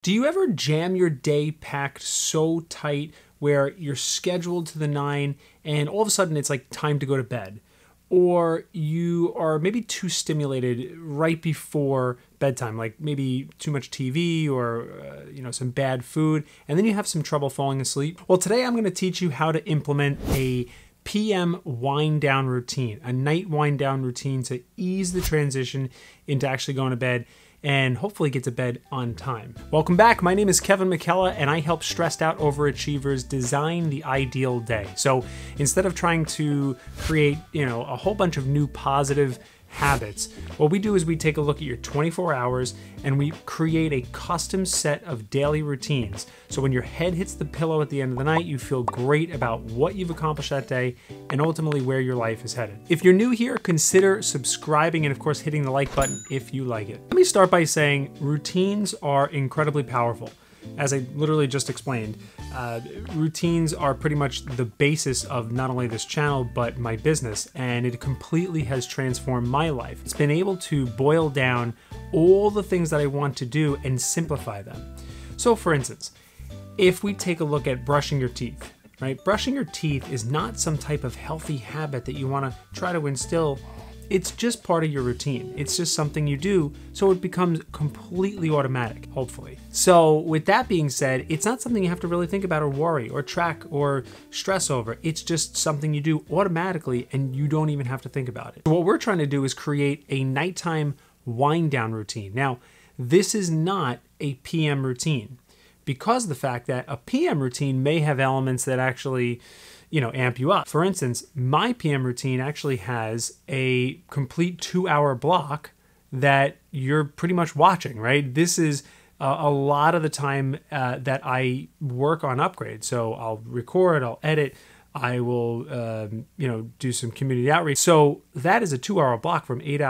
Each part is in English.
Do you ever jam your day packed so tight where you're scheduled to the nine and all of a sudden it's like time to go to bed? Or you are maybe too stimulated right before bedtime, like maybe too much TV or some bad food, and then you have some trouble falling asleep? Well, today I'm going to teach you how to implement a PM wind down routine, a night wind down routine to ease the transition into actually going to bed and hopefully get to bed on time. Welcome back. My name is Kevin McKella, and I help stressed out overachievers design the ideal day. So instead of trying to create, a whole bunch of new positive habits, what we do is we take a look at your 24 hours and we create a custom set of daily routines. So when your head hits the pillow at the end of the night, you feel great about what you've accomplished that day and ultimately where your life is headed. If you're new here, consider subscribing and of course hitting the like button if you like it. Let me start by saying routines are incredibly powerful. As I literally just explained, routines are pretty much the basis of not only this channel, but my business, and it completely has transformed my life. It's been able to boil down all the things that I want to do and simplify them. So for instance, if we take a look at brushing your teeth, right? Brushing your teeth is not some type of healthy habit that you want to try to instill. It's just part of your routine. It's just something you do, so it becomes completely automatic, hopefully. So with that being said, it's not something you have to really think about or worry or track or stress over. It's just something you do automatically and you don't even have to think about it. So what we're trying to do is create a nighttime wind down routine. Now, this is not a PM routine because of the fact that a PM routine may have elements that actually amp you up. For instance, my PM routine actually has a complete 2-hour block that you're pretty much watching, right? This is a lot of the time that I work on upgrades. So I'll record, I'll edit, I will, do some community outreach. So that is a 2-hour block from 8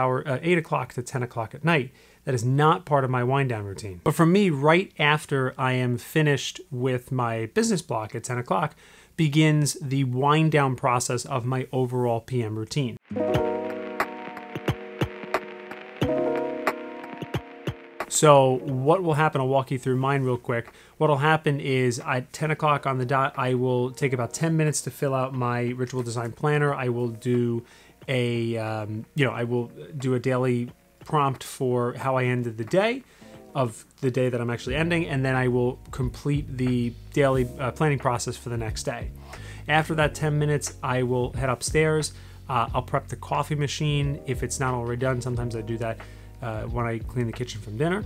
o'clock to 10 o'clock at night. That is not part of my wind down routine. But for me, right after I am finished with my business block at 10 o'clock, begins the wind down process of my overall PM routine. So what will happen, I'll walk you through mine real quick. What will happen is at 10 o'clock on the dot, I will take about 10 minutes to fill out my ritual design planner. I will do a daily prompt for how I ended the day, of the day that I'm actually ending, and then I will complete the daily planning process for the next day. After that 10 minutes, I will head upstairs. I'll prep the coffee machine if it's not already done. Sometimes I do that when I clean the kitchen from dinner.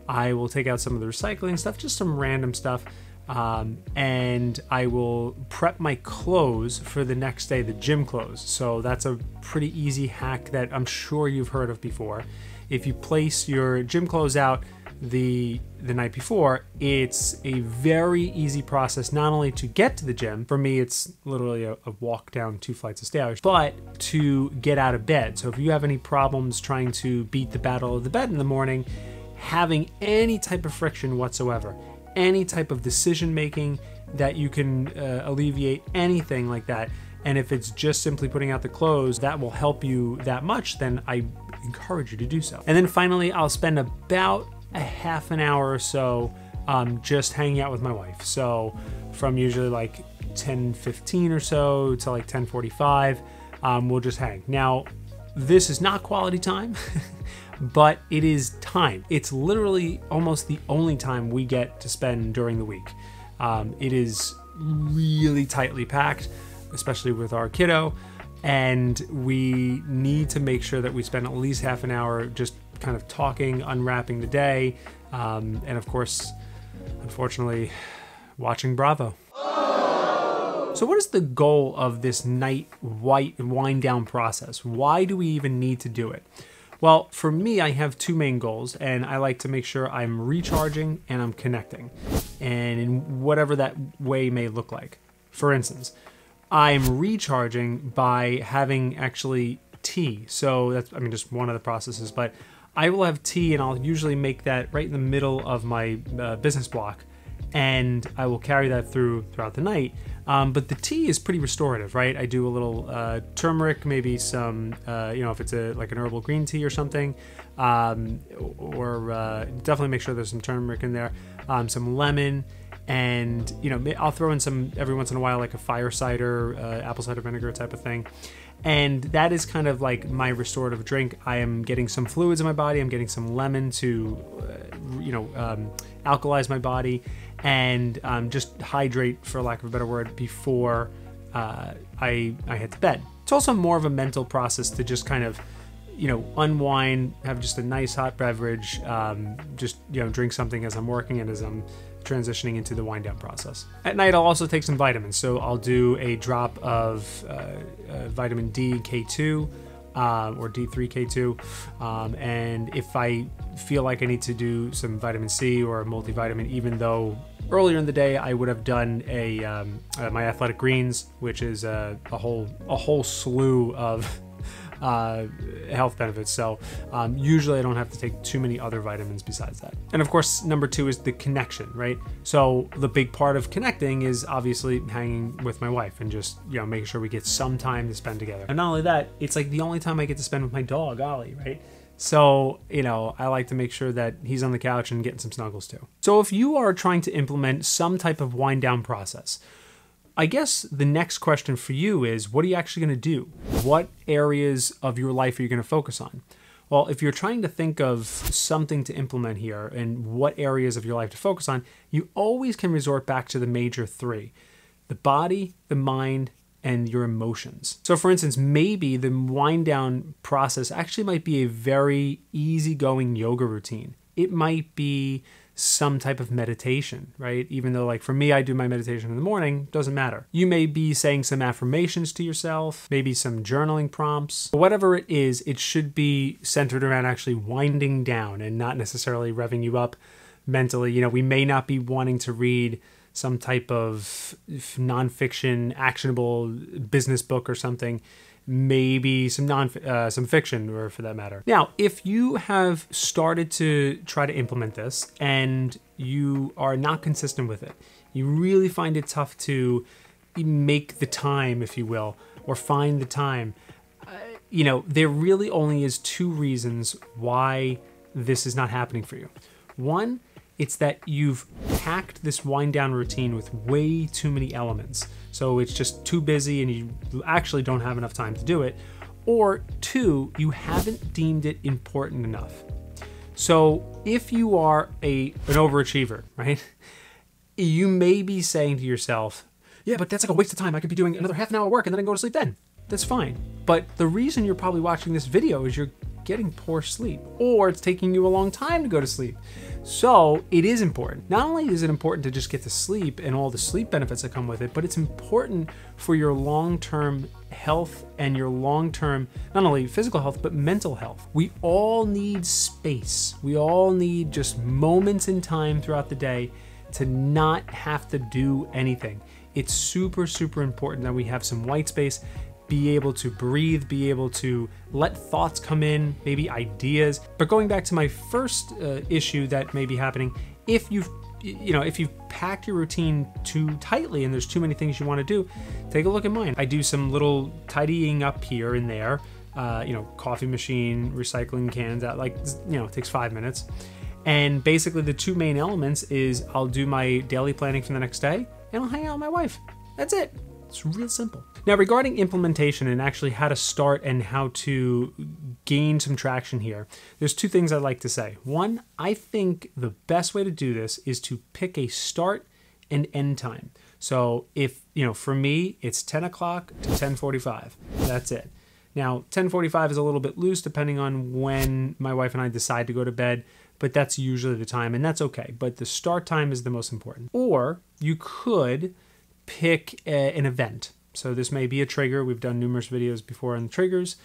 I will take out some of the recycling stuff, just some random stuff, and I will prep my clothes for the next day, the gym clothes. So that's a pretty easy hack that I'm sure you've heard of before. If you place your gym clothes out the night before, it's a very easy process not only to get to the gym, for me it's literally a walk down 2 flights of stairs, but to get out of bed. So if you have any problems trying to beat the battle of the bed in the morning, having any type of friction whatsoever, any type of decision making that you can alleviate, anything like that, and if it's just simply putting out the clothes that will help you that much, then I encourage you to do so. And then finally, I'll spend about a half an hour or so just hanging out with my wife. So from usually like 10:15 or so to like 10:45, we'll just hang. Now, this is not quality time, but it is time. It's literally almost the only time we get to spend during the week. It is really tightly packed, especially with our kiddo, and we need to make sure that we spend at least half an hour just kind of talking, unwrapping the day, and of course, unfortunately, watching Bravo. So what is the goal of this night wind down process? Why do we even need to do it? Well, for me, I have two main goals, and I like to make sure I'm recharging and I'm connecting, and in whatever that way may look like. For instance, I'm recharging by having actually tea. So that's, just one of the processes, but I will have tea and I'll usually make that right in the middle of my business block. and I will carry that throughout the night. But the tea is pretty restorative, right? I do a little turmeric, maybe some, if it's like an herbal green tea or something, or definitely make sure there's some turmeric in there, some lemon, and I'll throw in some every once in a while, like a fire cider, apple cider vinegar type of thing. And that is kind of like my restorative drink. I am getting some fluids in my body. I'm getting some lemon to, alkalize my body and just hydrate, for lack of a better word, before I head to bed. It's also more of a mental process to just kind of, unwind, have just a nice hot beverage, drink something as I'm working and as I'm transitioning into the wind down process. At night, I'll also take some vitamins. So I'll do a drop of vitamin D K2 or D3 K2. And if I feel like I need to do some vitamin C or a multivitamin, even though earlier in the day I would have done my athletic greens, which is a whole slew of health benefits. So usually I don't have to take too many other vitamins besides that. And of course, number 2 is the connection, right? So the big part of connecting is obviously hanging with my wife and just, making sure we get some time to spend together. And not only that, it's like the only time I get to spend with my dog, Ollie, right? So, I like to make sure that he's on the couch and getting some snuggles too. So if you are trying to implement some type of wind down process, I guess the next question for you is, what are you actually going to do? What areas of your life are you going to focus on? Well, if you're trying to think of something to implement here and what areas of your life to focus on, you always can resort back to the major 3: the body, the mind, and your emotions. So for instance, maybe the wind down process actually might be a very easygoing yoga routine. It might be some type of meditation, right? Even though, like, for me, I do my meditation in the morning, doesn't matter. You may be saying some affirmations to yourself, maybe some journaling prompts. But whatever it is, it should be centered around actually winding down and not necessarily revving you up mentally. We may not be wanting to read some type of nonfiction, actionable business book or something. Maybe some fiction, or for that matter. Now, if you have started to try to implement this and you are not consistent with it, you really find it tough to make the time, if you will, or find the time, there really only is 2 reasons why this is not happening for you. One, it's that you've packed this wind down routine with way too many elements. So it's just too busy and you actually don't have enough time to do it. Or 2, you haven't deemed it important enough. So if you are an overachiever, right, you may be saying to yourself, yeah, but that's like a waste of time. I could be doing another half an hour work and then I can go to sleep then. That's fine. But the reason you're probably watching this video is you're getting poor sleep, or it's taking you a long time to go to sleep. So it is important. Not only is it important to just get to sleep and all the sleep benefits that come with it, but it's important for your long-term health and your long-term, not only physical health, but mental health. We all need space. We all need just moments in time throughout the day to not have to do anything. It's super, super important that we have some white space, be able to breathe, be able to let thoughts come in, maybe ideas. But going back to my first issue that may be happening, if you've packed your routine too tightly and there's too many things you want to do, take a look at mine. I do some little tidying up here and there, coffee machine, recycling cans, that it takes 5 minutes. And basically the 2 main elements is I'll do my daily planning for the next day and I'll hang out with my wife. That's it. It's real simple. Now, regarding implementation and actually how to start and how to gain some traction here, there's 2 things I'd like to say. One, I think the best way to do this is to pick a start and end time. So if, for me, it's 10 o'clock to 10:45. That's it. Now, 10:45 is a little bit loose depending on when my wife and I decide to go to bed, but that's usually the time, and that's okay. But the start time is the most important. Or you could pick an event. So this may be a trigger. We've done numerous videos before on triggers,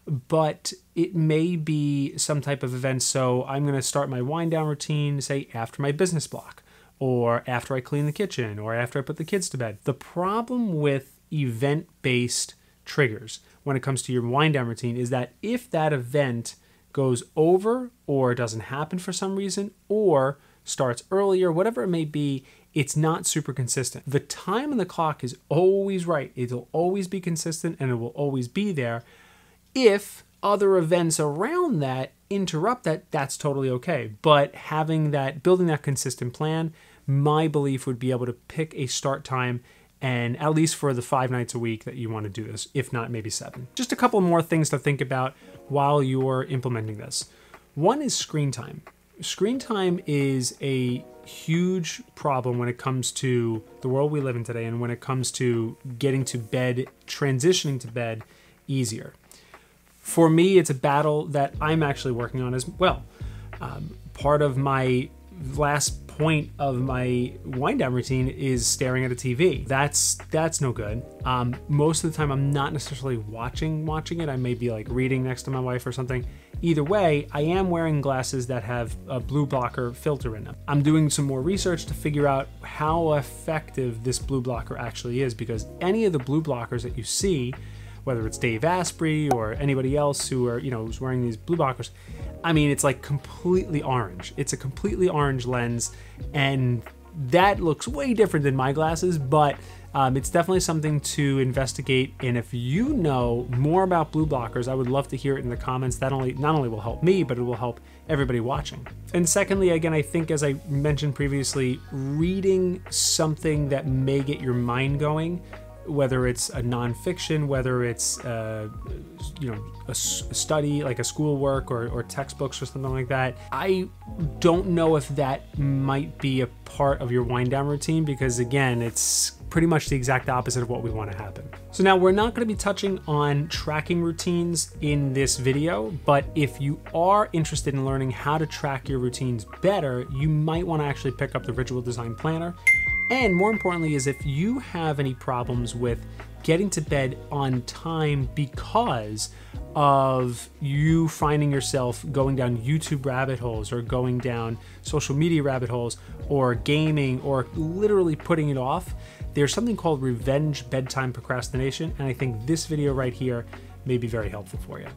but it may be some type of event. So I'm going to start my wind down routine, say after my business block, or after I clean the kitchen, or after I put the kids to bed. The problem with event-based triggers when it comes to your wind down routine is that if that event goes over or doesn't happen for some reason, or starts earlier, whatever it may be, it's not super consistent. The time on the clock is always right. It'll always be consistent and it will always be there. If other events around that interrupt that, that's totally okay. But having that, building that consistent plan, my belief would be able to pick a start time, and at least for the 5 nights a week that you want to do this, if not maybe 7. Just a couple more things to think about while you're implementing this. One is screen time. Screen time is a huge problem when it comes to the world we live in today and when it comes to getting to bed, transitioning to bed easier. For me, it's a battle that I'm actually working on as well. Part of my last point of my wind down routine is staring at a TV. That's no good. Most of the time I'm not necessarily watching it. I may be like reading next to my wife or something. Either way, I am wearing glasses that have a blue blocker filter in them. I'm doing some more research to figure out how effective this blue blocker actually is, because any of the blue blockers that you see, whether it's Dave Asprey or anybody else who are, who's wearing these blue blockers, I mean, it's like completely orange. It's a completely orange lens, and that looks way different than my glasses, but it's definitely something to investigate. And if you know more about blue blockers, I would love to hear it in the comments. That not only will help me, but it will help everybody watching. And secondly, again, I think, as I mentioned previously, reading something that may get your mind going, whether it's a nonfiction, whether it's a study like a schoolwork or textbooks or something like that. I don't know if that might be a part of your wind down routine, because again, it's pretty much the exact opposite of what we want to happen. So now we're not going to be touching on tracking routines in this video, but if you are interested in learning how to track your routines better, you might want to actually pick up the Ritual Design Planner. And more importantly is if you have any problems with getting to bed on time because of you finding yourself going down YouTube rabbit holes or going down social media rabbit holes or gaming or literally putting it off, there's something called revenge bedtime procrastination, and I think this video right here may be very helpful for you.